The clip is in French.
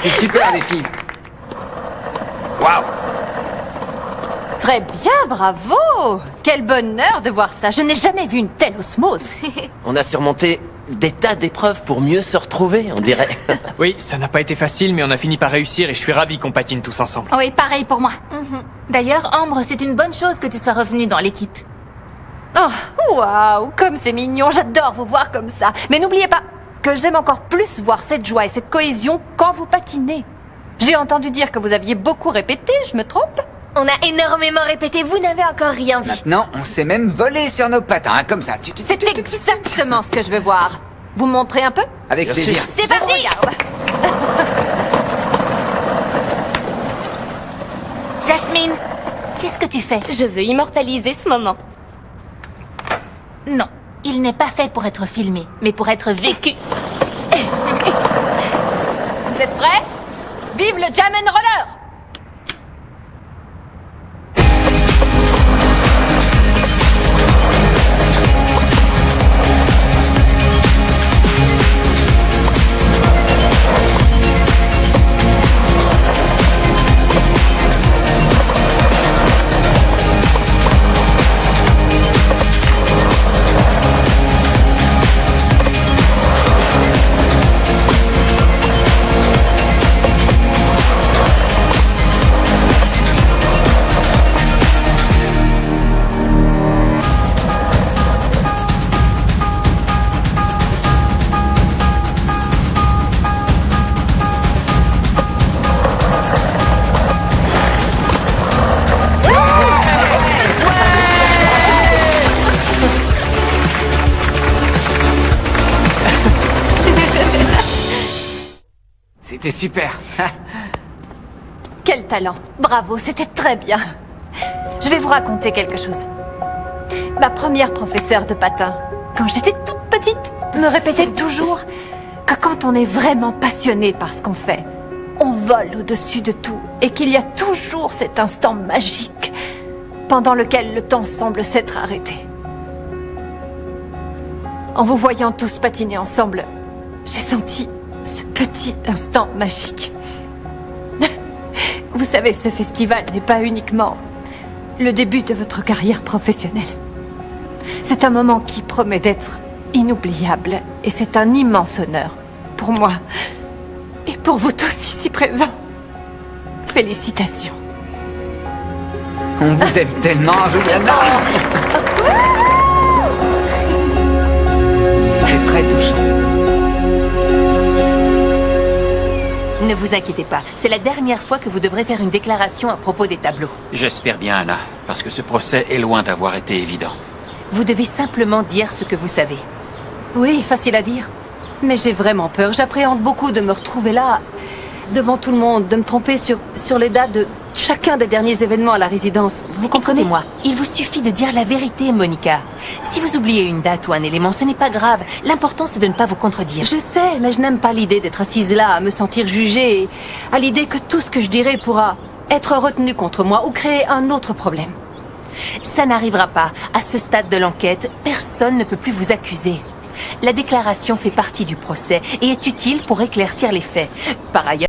c'était super les filles. Waouh. Très bien, bravo! Quel bonheur de voir ça. Je n'ai jamais vu une telle osmose. On a surmonté des tas d'épreuves pour mieux se retrouver, on dirait. Oui, ça n'a pas été facile, mais on a fini par réussir et je suis ravi qu'on patine tous ensemble. Oui, pareil pour moi. D'ailleurs, Ambre, c'est une bonne chose que tu sois revenue dans l'équipe. Oh, waouh, comme c'est mignon. J'adore vous voir comme ça. Mais n'oubliez pas que j'aime encore plus voir cette joie et cette cohésion quand vous patinez. J'ai entendu dire que vous aviez beaucoup répété, je me trompe? On a énormément répété, vous n'avez encore rien vu. Maintenant, on s'est même volé sur nos patins, hein, comme ça. C'est exactement ce que je veux voir. Vous me montrez un peu? Avec Bien plaisir. sûr. C'est parti. Regarde. Jasmine, qu'est-ce que tu fais? Je veux immortaliser ce moment. Non, il n'est pas fait pour être filmé, mais pour être vécu. Vous êtes prêts? Vive le Jam and Roller! C'était super. Quel talent! Bravo, c'était très bien. Je vais vous raconter quelque chose. Ma première professeure de patin, quand j'étais toute petite, me répétait toujours que quand on est vraiment passionné par ce qu'on fait, on vole au-dessus de tout et qu'il y a toujours cet instant magique pendant lequel le temps semble s'être arrêté. En vous voyant tous patiner ensemble, j'ai senti ce petit instant magique. Vous savez, ce festival n'est pas uniquement le début de votre carrière professionnelle. C'est un moment qui promet d'être inoubliable et c'est un immense honneur pour moi et pour vous tous ici présents. Félicitations. On vous aime tellement, Juliana. C'était très touchant. Ne vous inquiétez pas, c'est la dernière fois que vous devrez faire une déclaration à propos des tableaux. J'espère bien, Anna, parce que ce procès est loin d'avoir été évident. Vous devez simplement dire ce que vous savez. Oui, facile à dire. Mais j'ai vraiment peur. J'appréhende beaucoup de me retrouver là, devant tout le monde, de me tromper sur les dates de chacun des derniers événements à la résidence. Vous comprenez? Écoutez-moi, il vous suffit de dire la vérité, Monica. Si vous oubliez une date ou un élément, ce n'est pas grave. L'important, c'est de ne pas vous contredire. Je sais, mais je n'aime pas l'idée d'être assise là, à me sentir jugée, et à l'idée que tout ce que je dirai pourra être retenu contre moi ou créer un autre problème. Ça n'arrivera pas. À ce stade de l'enquête, personne ne peut plus vous accuser. La déclaration fait partie du procès et est utile pour éclaircir les faits. Par ailleurs,